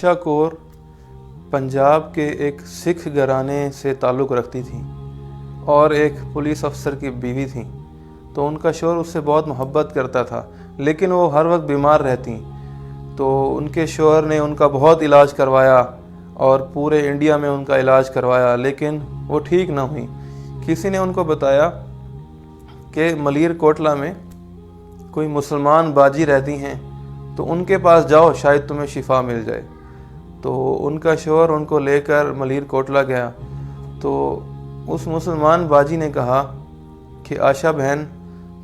आयशा कौर पंजाब के एक सिख घराने से ताल्लुक़ रखती थी और एक पुलिस अफसर की बीवी थी। तो उनका शौहर उससे बहुत मोहब्बत करता था, लेकिन वो हर वक्त बीमार रहती। तो उनके शौहर ने उनका बहुत इलाज करवाया और पूरे इंडिया में उनका इलाज करवाया, लेकिन वो ठीक ना हुई। किसी ने उनको बताया कि मलीर कोटला में कोई मुसलमान बाजी रहती हैं, तो उनके पास जाओ, शायद तुम्हें शिफा मिल जाए। तो उनका शौहर उनको लेकर मलीर कोटला गया। तो उस मुसलमान बाजी ने कहा कि आशा बहन,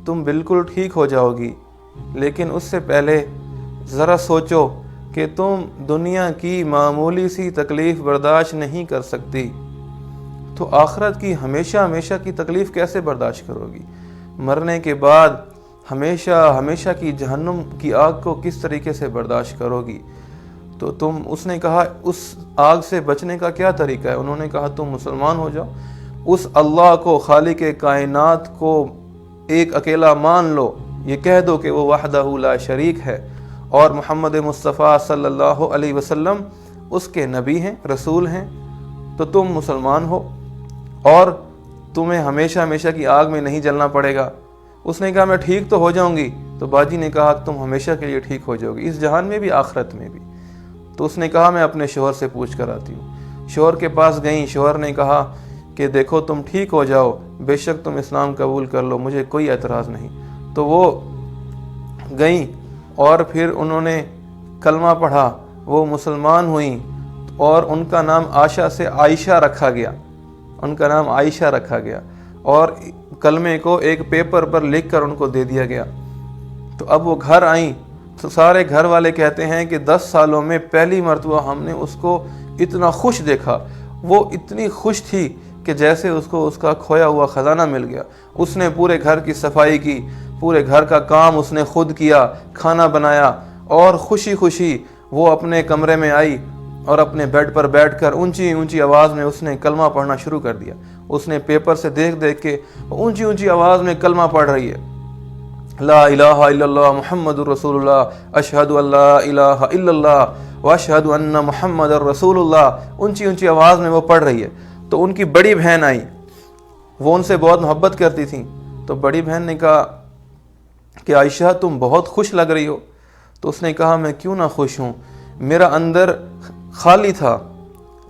तुम बिल्कुल ठीक हो जाओगी, लेकिन उससे पहले ज़रा सोचो कि तुम दुनिया की मामूली सी तकलीफ़ बर्दाश्त नहीं कर सकती, तो आखिरत की हमेशा हमेशा की तकलीफ़ कैसे बर्दाश्त करोगी? मरने के बाद हमेशा हमेशा की जहन्नुम की आग को किस तरीके से बर्दाश्त करोगी? तो उसने कहा, उस आग से बचने का क्या तरीका है? उन्होंने कहा, तुम मुसलमान हो जाओ, उस अल्लाह को, खालिक कायनात को एक अकेला मान लो, ये कह दो कि वो वहदहू ला शरीक है और मोहम्मद मुस्तफ़ा सल्लल्लाहु अलैहि वसल्लम उसके नबी हैं, रसूल हैं, तो तुम मुसलमान हो और तुम्हें हमेशा हमेशा की आग में नहीं जलना पड़ेगा। उसने कहा, मैं ठीक तो हो जाऊंगी। तो बाजी ने कहा, तुम हमेशा के लिए ठीक हो जाओगी, इस जहान में भी आखिरत में भी। तो उसने कहा, मैं अपने शौहर से पूछ कर आती हूँ। शौहर के पास गई। शौहर ने कहा कि देखो, तुम ठीक हो जाओ, बेशक तुम इस्लाम कबूल कर लो, मुझे कोई एतराज़ नहीं। तो वो गई और फिर उन्होंने कलमा पढ़ा, वो मुसलमान हुई और उनका नाम आशा से आयशा रखा गया। उनका नाम आयशा रखा गया और कलमे को एक पेपर पर लिख कर उनको दे दिया गया। तो अब वो घर आई तो सारे घर वाले कहते हैं कि 10 सालों में पहली मरतबा हमने उसको इतना खुश देखा। वो इतनी खुश थी कि जैसे उसको उसका खोया हुआ ख़जाना मिल गया। उसने पूरे घर की सफाई की, पूरे घर का काम उसने खुद किया, खाना बनाया और खुशी खुशी वो अपने कमरे में आई और अपने बेड पर बैठकर ऊंची ऊंची आवाज़ में उसने कलमा पढ़ना शुरू कर दिया। उसने पेपर से देख देख के ऊंची ऊंची आवाज़ में कलमा पढ़ रही है, ला इलाहा इल्लल्लाह मुहम्मदुर रसूलुल्लाह अशहदु अल्ला इलाहा इल्लल्लाह व अशहदु अन्ना मुहम्मदुर रसूलुल्लाह। ऊंची ऊंची आवाज़ में वो पढ़ रही है। तो उनकी बड़ी बहन आई, वो उनसे बहुत मोहब्बत करती थी। तो बड़ी बहन ने कहा कि आयशा, तुम बहुत खुश लग रही हो। तो उसने कहा, मैं क्यों ना खुश हूँ, मेरा अंदर खाली था,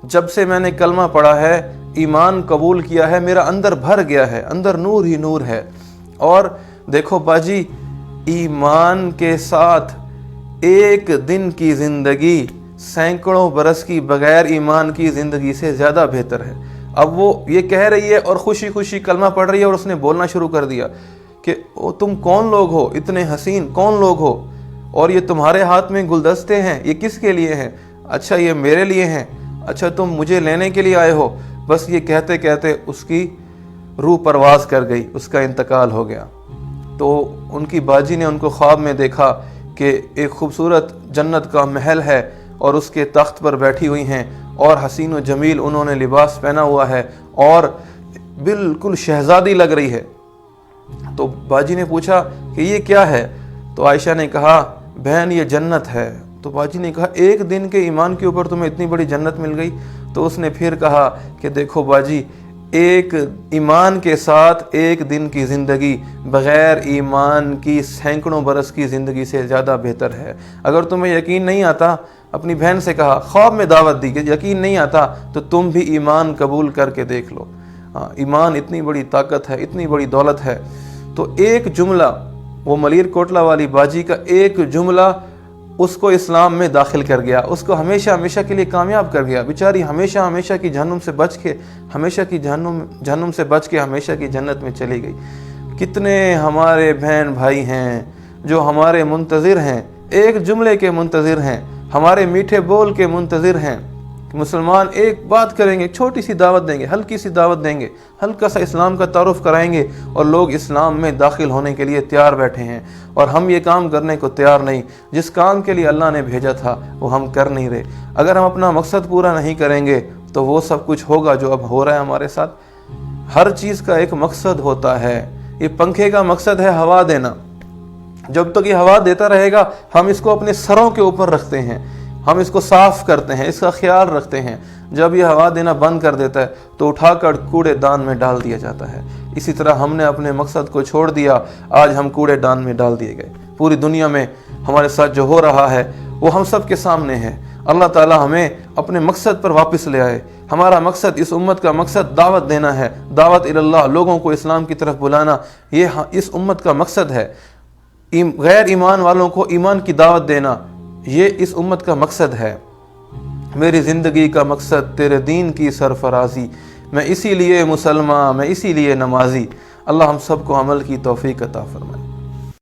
जब से मैंने कलमा पढ़ा है, ईमान कबूल किया है, मेरा अंदर भर गया है, अंदर नूर ही नूर है। और देखो बाजी, ईमान के साथ एक दिन की ज़िंदगी सैकड़ों बरस की बगैर ईमान की ज़िंदगी से ज़्यादा बेहतर है। अब वो ये कह रही है और खुशी खुशी कलमा पढ़ रही है और उसने बोलना शुरू कर दिया कि तुम कौन लोग हो, इतने हसीन कौन लोग हो, और ये तुम्हारे हाथ में गुलदस्ते हैं, ये किसके लिए हैं? अच्छा, ये मेरे लिए हैं। अच्छा, तुम मुझे लेने के लिए आए हो? बस ये कहते कहते उसकी रूह परवाज़ कर गई, उसका इंतकाल हो गया। तो उनकी बाजी ने उनको ख्वाब में देखा कि एक खूबसूरत जन्नत का महल है और उसके तख्त पर बैठी हुई हैं और हसीन व जमील उन्होंने लिबास पहना हुआ है और बिल्कुल शहजादी लग रही है। तो बाजी ने पूछा कि ये क्या है? तो आयशा ने कहा, बहन, ये जन्नत है। तो बाजी ने कहा, एक दिन के ईमान के ऊपर तुम्हें इतनी बड़ी जन्नत मिल गई? तो उसने फिर कहा कि देखो बाजी, एक ईमान के साथ एक दिन की ज़िंदगी बग़ैर ईमान की सैकड़ों बरस की ज़िंदगी से ज़्यादा बेहतर है। अगर तुम्हें यकीन नहीं आता, अपनी बहन से कहा, ख्वाब में दावत दी कि यकीन नहीं आता तो तुम भी ईमान कबूल करके देख लो। ईमान इतनी बड़ी ताकत है, इतनी बड़ी दौलत है। तो एक जुमला, वो मलीर कोटला वाली बाजी का एक जुमला उसको इस्लाम में दाखिल कर गया, उसको हमेशा हमेशा के लिए कामयाब कर गया। बेचारी हमेशा हमेशा की जहन्नुम से बच के, हमेशा की जहन्नुम से बच के हमेशा की जन्नत में चली गई। कितने हमारे बहन भाई हैं जो हमारे मुंतज़िर हैं, एक जुमले के मुंतज़िर हैं, हमारे मीठे बोल के मुंतज़िर हैं। मुसलमान एक बात करेंगे, छोटी सी दावत देंगे, हल्की सी दावत देंगे, हल्का सा इस्लाम का तारुफ कराएंगे और लोग इस्लाम में दाखिल होने के लिए तैयार बैठे हैं, और हम ये काम करने को तैयार नहीं। जिस काम के लिए अल्लाह ने भेजा था वो हम कर नहीं रहे। अगर हम अपना मकसद पूरा नहीं करेंगे तो वो सब कुछ होगा जो अब हो रहा है हमारे साथ। हर चीज़ का एक मकसद होता है। ये पंखे का मकसद है हवा देना, जब तक ये हवा देता रहेगा हम इसको अपने सरों के ऊपर रखते हैं, ہم اس کو صاف کرتے ہیں، اس کا خیال رکھتے ہیں۔ جب یہ ہوا دینا بند کر دیتا ہے تو اٹھا کر کوڑے دان میں ڈال دیا جاتا ہے۔ اسی طرح ہم نے اپنے مقصد کو چھوڑ دیا، آج ہم کوڑے دان میں ڈال دیے گئے۔ پوری دنیا میں ہمارے ساتھ جو ہو رہا ہے وہ ہم سب کے سامنے ہے۔ اللہ تعالی ہمیں اپنے مقصد پر واپس لے آئے۔ ہمارا مقصد، اس امت کا مقصد دعوت دینا ہے، دعوت اللہ، لوگوں کو اسلام کی طرف بلانا، یہ اس امت کا مقصد ہے۔ غیر ایمان والوں کو ایمان کی دعوت دینا، یہ اس امت کا مقصد ہے۔ میری زندگی کا مقصد تیرے دین کی سرفرازی، میں اسی لیے مسلمان، میں اسی لیے نمازی۔ اللہ ہم سب کو عمل کی توفیق عطا فرمائے۔